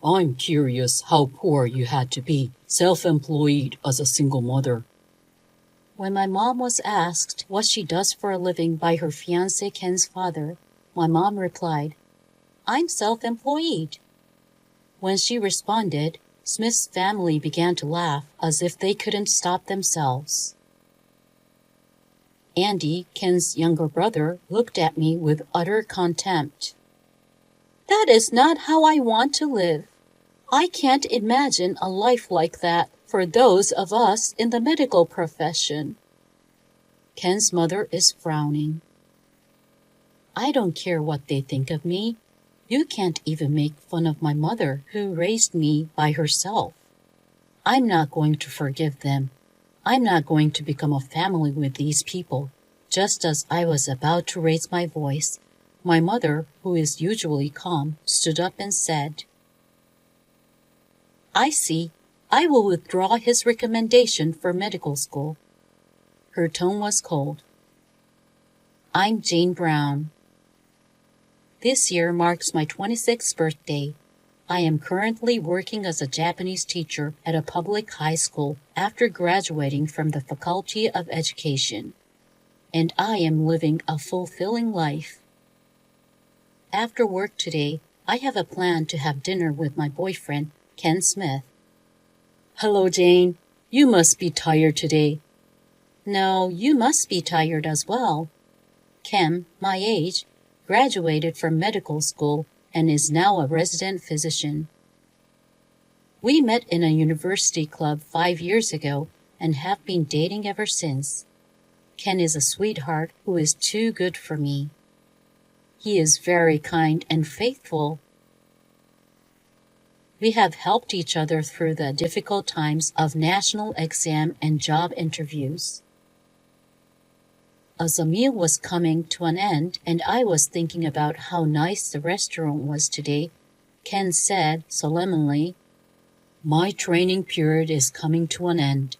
I'm curious how poor you had to be, self-employed as a single mother. When my mom was asked what she does for a living by her fiancé Ken's father, my mom replied, "I'm self-employed." When she responded, Smith's family began to laugh as if they couldn't stop themselves. Andy, Ken's younger brother, looked at me with utter contempt. "That is not how I want to live. I can't imagine a life like that for those of us in the medical profession." Ken's mother is frowning. "I don't care what they think of me. You can't even make fun of my mother who raised me by herself. I'm not going to forgive them. I'm not going to become a family with these people." Just as I was about to raise my voice, my mother, who is usually calm, stood up and said, "I see. I will withdraw his recommendation for medical school." Her tone was cold. "I'm Jane Brown. This year marks my 26th birthday. I am currently working as a Japanese teacher at a public high school after graduating from the Faculty of Education, and I am living a fulfilling life. After work today, I have a plan to have dinner with my boyfriend, Ken Smith." "Hello, Jane. You must be tired today." "No, you must be tired as well. Ken, my age, graduated from medical school and is now a resident physician. We met in a university club 5 years ago and have been dating ever since. Ken is a sweetheart who is too good for me. He is very kind and faithful. We have helped each other through the difficult times of national exam and job interviews." As the meal was coming to an end and I was thinking about how nice the restaurant was today, Ken said solemnly, "My training period is coming to an end.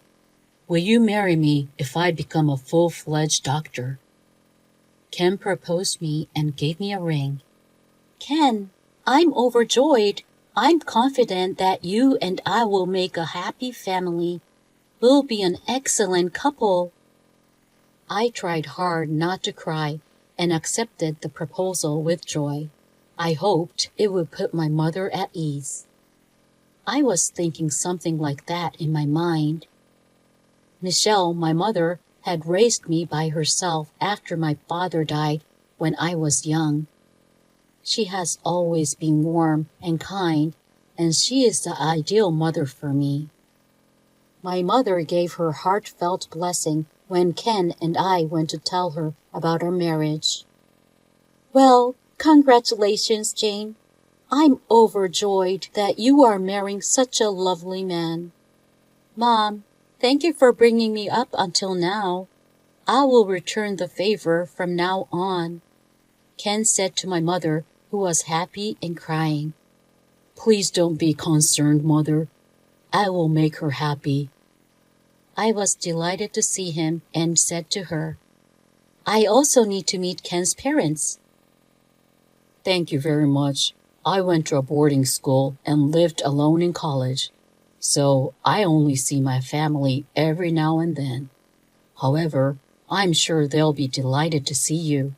Will you marry me if I become a full-fledged doctor?" Ken proposed me and gave me a ring. "Ken, I'm overjoyed. I'm confident that you and I will make a happy family. We'll be an excellent couple." I tried hard not to cry and accepted the proposal with joy. I hoped it would put my mother at ease. I was thinking something like that in my mind. Michelle, my mother, had raised me by herself after my father died when I was young. She has always been warm and kind, and she is the ideal mother for me. My mother gave her heartfelt blessing when Ken and I went to tell her about our marriage. "Well, congratulations, Jane. I'm overjoyed that you are marrying such a lovely man. Mom, thank you for bringing me up until now. I will return the favor from now on," Ken said to my mother, who was happy and crying. "Please don't be concerned, Mother. I will make her happy." I was delighted to see him and said to her, "I also need to meet Ken's parents." "Thank you very much. I went to a boarding school and lived alone in college, so I only see my family every now and then. However, I'm sure they'll be delighted to see you."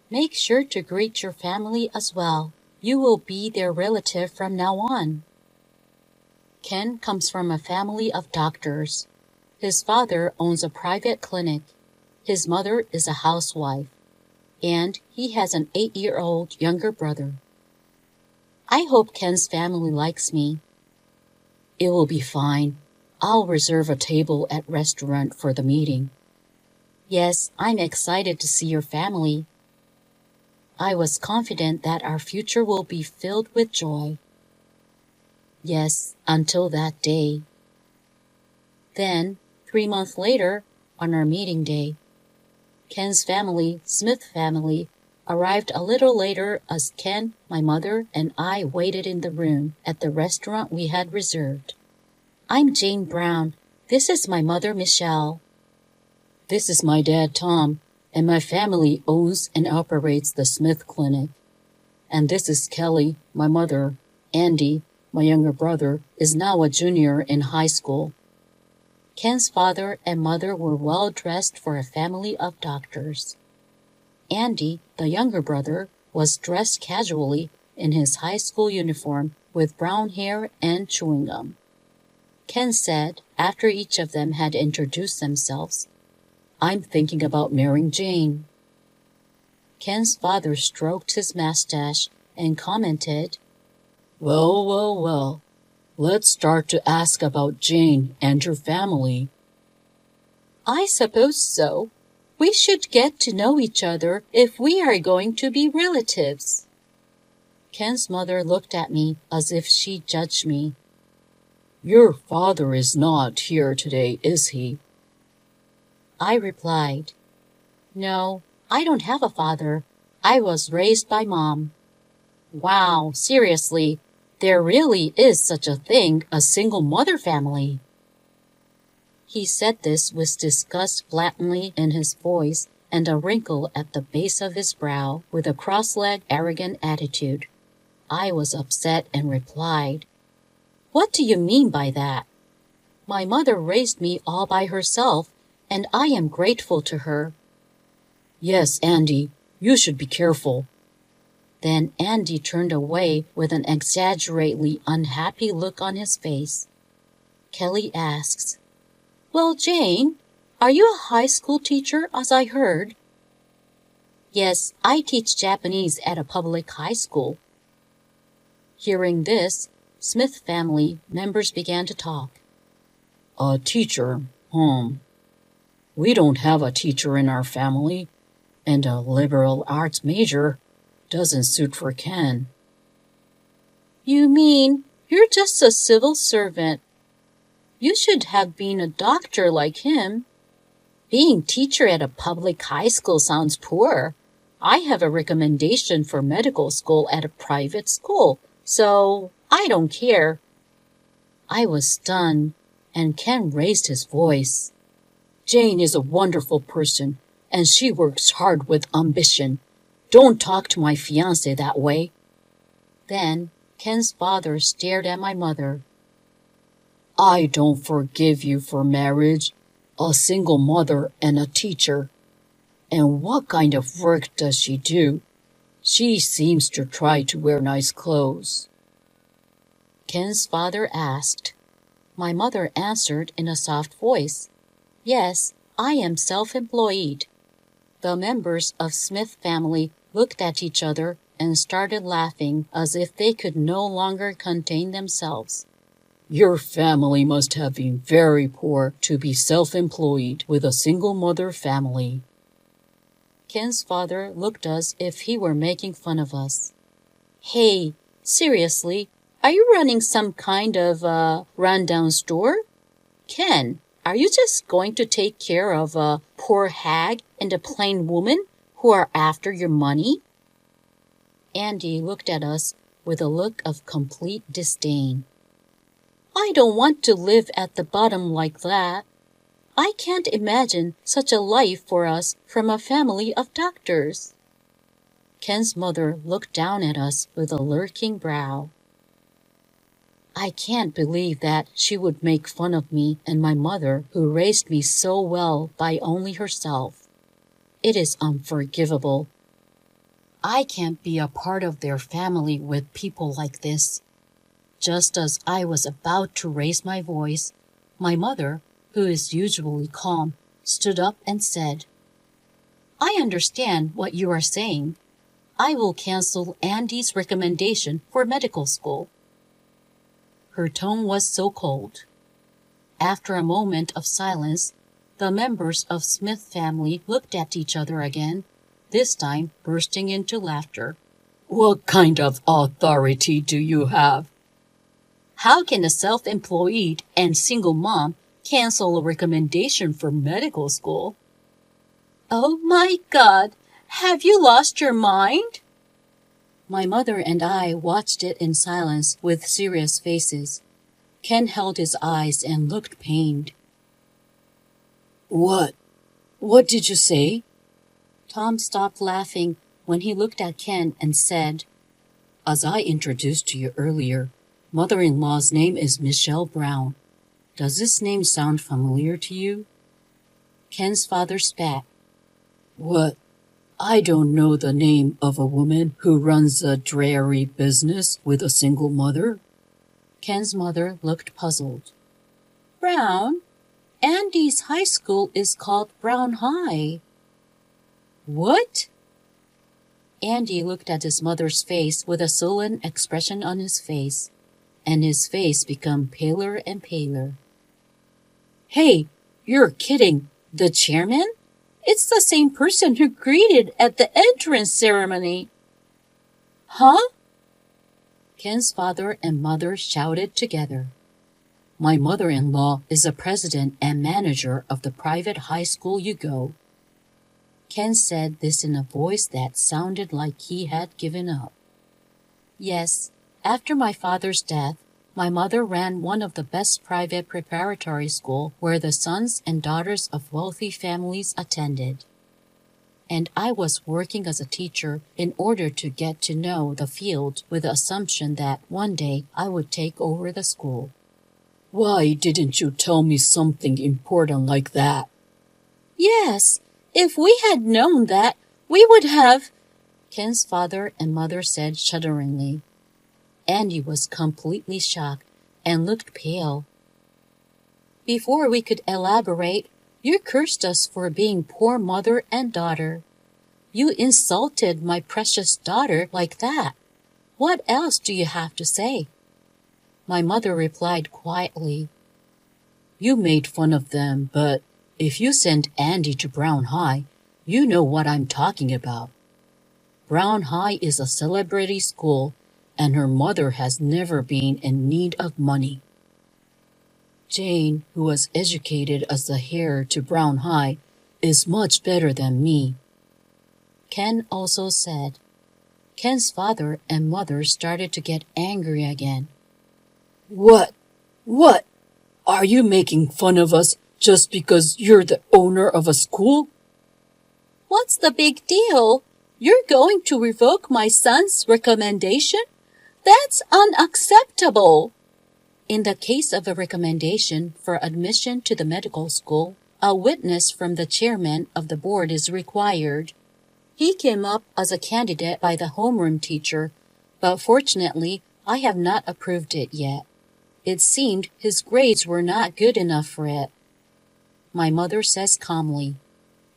"Make sure to greet your family as well. You will be their relative from now on." Ken comes from a family of doctors. His father owns a private clinic. His mother is a housewife, and he has an 8-year-old younger brother. I hope Ken's family likes me. "It will be fine. I'll reserve a table at restaurant for the meeting." "Yes, I'm excited to see your family." I was confident that our future will be filled with joy. Yes, until that day. Then, 3 months later, on our meeting day, Ken's family, Smith family, arrived a little later as Ken, my mother, and I waited in the room at the restaurant we had reserved. "I'm Jane Brown. This is my mother, Michelle." "This is my dad, Tom, and my family owns and operates the Smith Clinic. And this is Kelly, my mother, Andy, my younger brother, is now a junior in high school. Ken's father and mother were well dressed for a family of doctors. Andy, the younger brother, was dressed casually in his high school uniform with brown hair and chewing gum. Ken said, after each of them had introduced themselves, "I'm thinking about marrying Jane." Ken's father stroked his mustache and commented, Well, let's start to ask about Jane and her family." "I suppose so. We should get to know each other if we are going to be relatives." Ken's mother looked at me as if she judged me. "Your father is not here today, is he?" I replied, "No, I don't have a father. I was raised by Mom." "Wow, seriously, there really is such a thing as single mother family." He said this with disgust blatantly in his voice and a wrinkle at the base of his brow with a cross-legged, arrogant attitude. I was upset and replied, "What do you mean by that? My mother raised me all by herself, and I am grateful to her." "Yes, Andy, you should be careful." Then Andy turned away with an exaggeratedly unhappy look on his face. Kelly asks, "Well, Jane, are you a high school teacher, as I heard?" "Yes, I teach Japanese at a public high school." Hearing this, Smith family members began to talk. "A teacher, We don't have a teacher in our family, and a liberal arts major doesn't suit for Ken." "You mean you're just a civil servant? You should have been a doctor like him. Being teacher at a public high school sounds poor. I have a recommendation for medical school at a private school, so I don't care." I was stunned, and Ken raised his voice. "Jane is a wonderful person, and she works hard with ambition. Don't talk to my fiancé that way." Then Ken's father stared at my mother. "I don't forgive you for marriage, a single mother and a teacher. And what kind of work does she do? She seems to try to wear nice clothes." Ken's father asked. My mother answered in a soft voice, "Yes, I am self-employed." The members of Smith family looked at each other and started laughing as if they could no longer contain themselves. "Your family must have been very poor to be self-employed with a single mother family." Ken's father looked as if he were making fun of us. "Hey, seriously, are you running some kind of rundown store? Ken, are you just going to take care of a poor hag and a plain woman who are after your money?" Andy looked at us with a look of complete disdain. "I don't want to live at the bottom like that. I can't imagine such a life for us from a family of doctors." Ken's mother looked down at us with a lurking brow. I can't believe that she would make fun of me and my mother, who raised me so well by only herself. It is unforgivable. I can't be a part of their family with people like this. Just as I was about to raise my voice, my mother, who is usually calm, stood up and said, "I understand what you are saying. I will cancel Andy's recommendation for medical school." Her tone was so cold. After a moment of silence, the members of Smith family looked at each other again, this time bursting into laughter. "What kind of authority do you have?" "How can a self-employed and single mom cancel a recommendation for medical school?" "Oh my God, have you lost your mind?" My mother and I watched it in silence with serious faces. Ken held his eyes and looked pained. What did you say?" Tom stopped laughing when he looked at Ken and said, As I introduced to you earlier, mother-in-law's name is Michelle Brown. Does this name sound familiar to you? Ken's father spat. What? I don't know the name of a woman who runs a dreary business with a single mother. Ken's mother looked puzzled. Brown? Andy's high school is called Brown High. What? Andy looked at his mother's face with a sullen expression on his face, and his face became paler and paler. Hey, you're kidding. The chairman? It's the same person who greeted at the entrance ceremony. Huh? Ken's father and mother shouted together. My mother-in-law is the president and manager of the private high school you go. Ken said this in a voice that sounded like he had given up. Yes, after my father's death, my mother ran one of the best private preparatory schools where the sons and daughters of wealthy families attended. And I was working as a teacher in order to get to know the field with the assumption that one day I would take over the school. Why didn't you tell me something important like that? Yes, if we had known that, we would have, Ken's father and mother said shudderingly. Andy was completely shocked and looked pale. Before we could elaborate, you cursed us for being poor mother and daughter. You insulted my precious daughter like that. What else do you have to say? My mother replied quietly. You made fun of them, but if you sent Andy to Brown High, you know what I'm talking about. Brown High is a celebrity school, and her mother has never been in need of money. Jane, who was educated as the heir to Brown High, is much better than me. Ken also said. Ken's father and mother started to get angry again. What? Are you making fun of us just because you're the owner of a school? What's the big deal? You're going to revoke my son's recommendation? That's unacceptable. In the case of a recommendation for admission to the medical school, a witness from the chairman of the board is required. He came up as a candidate by the homeroom teacher, but fortunately, I have not approved it yet. It seemed his grades were not good enough for it. My mother says calmly.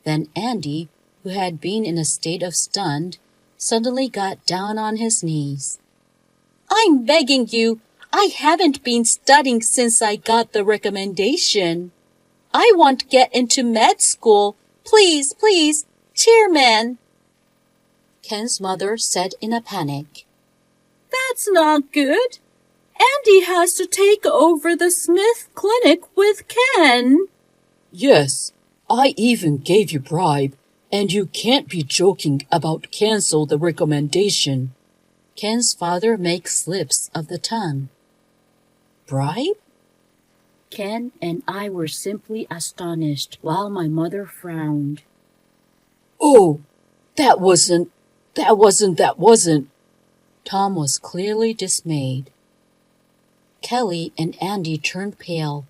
Then Andy, who had been in a state of stunned, suddenly got down on his knees. I'm begging you, I haven't been studying since I got the recommendation. I want to get into med school. Please, please, chairman. Ken's mother said in a panic. That's not good. Andy has to take over the Smith Clinic with Ken. Yes, I even gave you bribe, and you can't be joking about cancel the recommendation. Ken's father makes slips of the tongue. Bribe? Ken and I were simply astonished while my mother frowned. Oh, that wasn't. Tom was clearly dismayed. Kelly and Andy turned pale.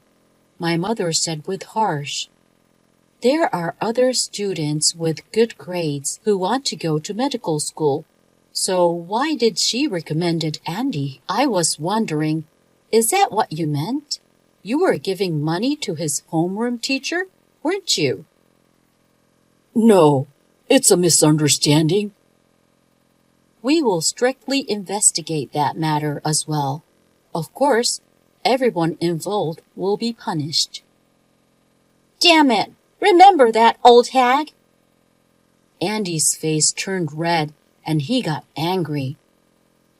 My mother said with harsh, There are other students with good grades who want to go to medical school. So why did she recommend Andy? I was wondering, is that what you meant? You were giving money to his homeroom teacher, weren't you? No, it's a misunderstanding. We will strictly investigate that matter as well. Of course, everyone involved will be punished. Damn it! Remember that, old hag! Andy's face turned red and he got angry.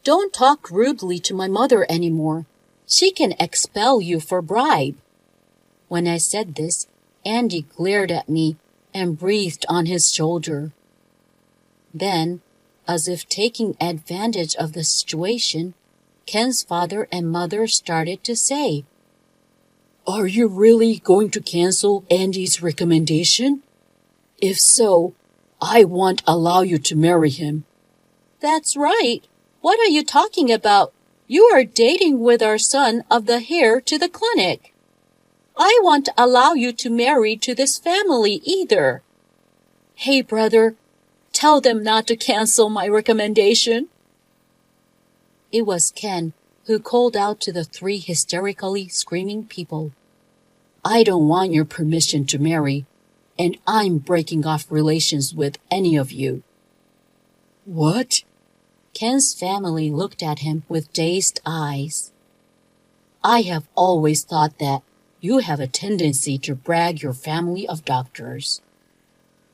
Don't talk rudely to my mother anymore. She can expel you for bribe. When I said this, Andy glared at me and breathed on his shoulder. Then, as if taking advantage of the situation, Ken's father and mother started to say, Are you really going to cancel Andy's recommendation? If so, I won't allow you to marry him. That's right. What are you talking about? You are dating with our son of the heir to the clinic. I won't allow you to marry to this family either. Hey, brother, tell them not to cancel my recommendation. It was Ken who called out to the three hysterically screaming people. I don't want your permission to marry, and I'm breaking off relations with any of you. What? Ken's family looked at him with dazed eyes. I have always thought that you have a tendency to brag your family of doctors.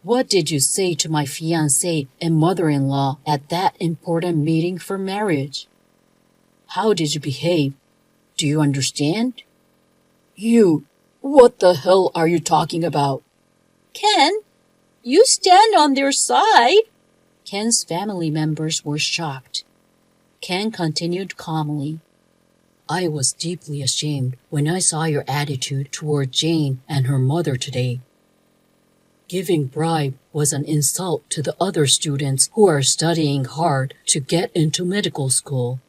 What did you say to my fiancé and mother-in-law at that important meeting for marriage? How did you behave? Do you understand? What the hell are you talking about? Ken, you stand on their side. Ken's family members were shocked. Ken continued calmly. I was deeply ashamed when I saw your attitude toward Jane and her mother today. Giving bribe was an insult to the other students who are studying hard to get into medical school.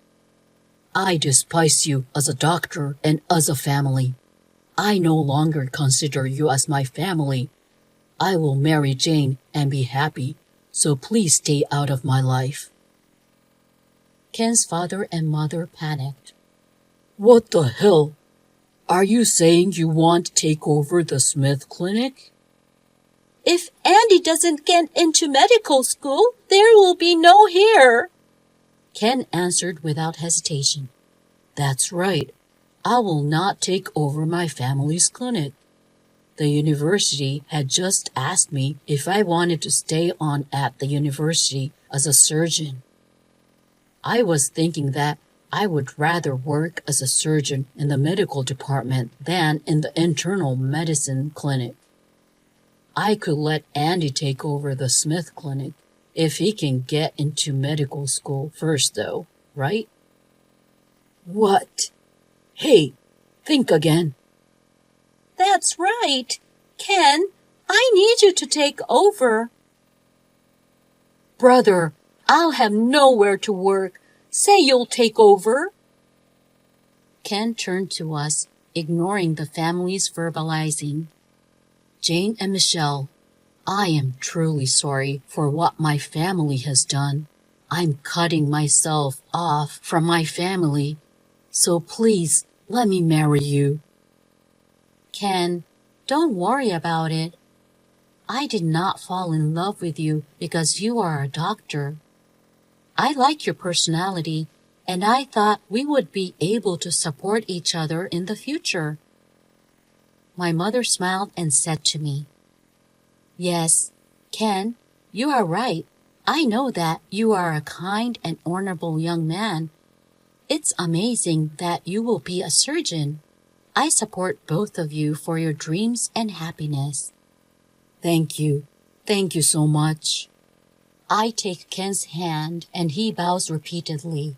I despise you as a doctor and as a family. I no longer consider you as my family. I will marry Jane and be happy, so please stay out of my life. Ken's father and mother panicked. What the hell? Are you saying you want to take over the Smith Clinic? If Andy doesn't get into medical school, there will be no heir. Ken answered without hesitation. That's right. I will not take over my family's clinic. The university had just asked me if I wanted to stay on at the university as a surgeon. I was thinking that I would rather work as a surgeon in the medical department than in the internal medicine clinic. I could let Andy take over the Smith Clinic if he can get into medical school first, though, right? What? Hey, think again. That's right. Ken, I need you to take over. Brother, I'll have nowhere to work. Say you'll take over. Ken turned to us, ignoring the family's verbalizing. Jane and Michelle, I am truly sorry for what my family has done. I'm cutting myself off from my family, so please let me marry you. Ken, don't worry about it. I did not fall in love with you because you are a doctor. I like your personality, and I thought we would be able to support each other in the future. My mother smiled and said to me, Yes, Ken, you are right. I know that you are a kind and honorable young man. It's amazing that you will be a surgeon. I support both of you for your dreams and happiness. Thank you. Thank you so much. I take Ken's hand and he bows repeatedly.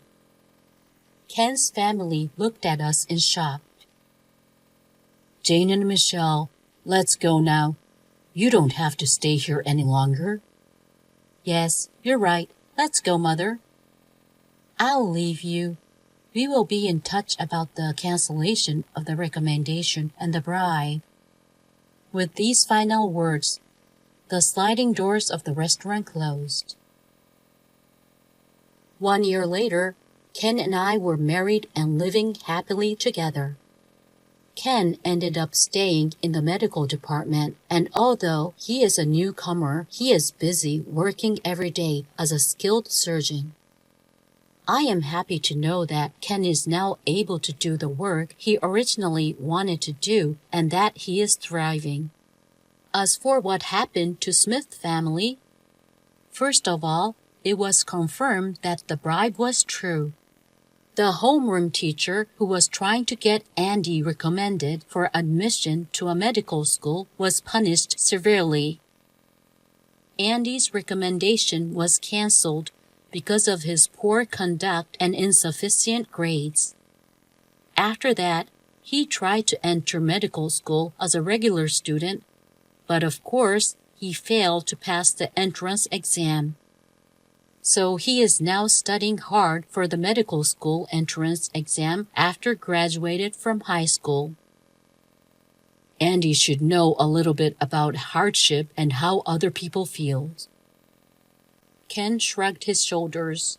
Ken's family looked at us in shock. Jane and Michelle, let's go now. You don't have to stay here any longer. Yes, you're right. Let's go, Mother. I'll leave you. We will be in touch about the cancellation of the recommendation and the bribe. With these final words, the sliding doors of the restaurant closed. 1 year later, Ken and I were married and living happily together. Ken ended up staying in the medical department, and although he is a newcomer, he is busy working every day as a skilled surgeon. I am happy to know that Ken is now able to do the work he originally wanted to do and that he is thriving. As for what happened to Smith family, first of all, it was confirmed that the bribe was true. The homeroom teacher who was trying to get Andy recommended for admission to a medical school was punished severely. Andy's recommendation was canceled because of his poor conduct and insufficient grades. After that, he tried to enter medical school as a regular student, but of course, he failed to pass the entrance exam. So he is now studying hard for the medical school entrance exam after graduated from high school. Andy should know a little bit about hardship and how other people feel. Ken shrugged his shoulders.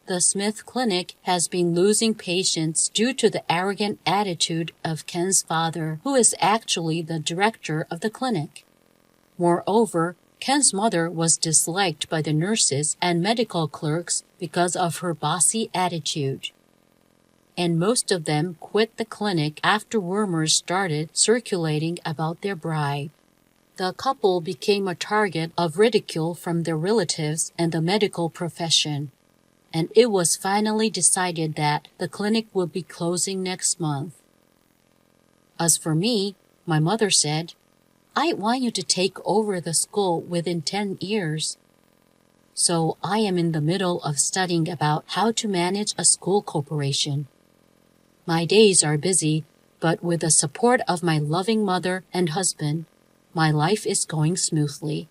The Smith Clinic has been losing patients due to the arrogant attitude of Ken's father, who is actually the director of the clinic. Moreover, Ken's mother was disliked by the nurses and medical clerks because of her bossy attitude. And most of them quit the clinic after rumors started circulating about their bride. The couple became a target of ridicule from their relatives and the medical profession, and it was finally decided that the clinic would be closing next month. As for me, my mother said, I want you to take over the school within 10 years. So I am in the middle of studying about how to manage a school corporation. My days are busy, but with the support of my loving mother and husband, my life is going smoothly.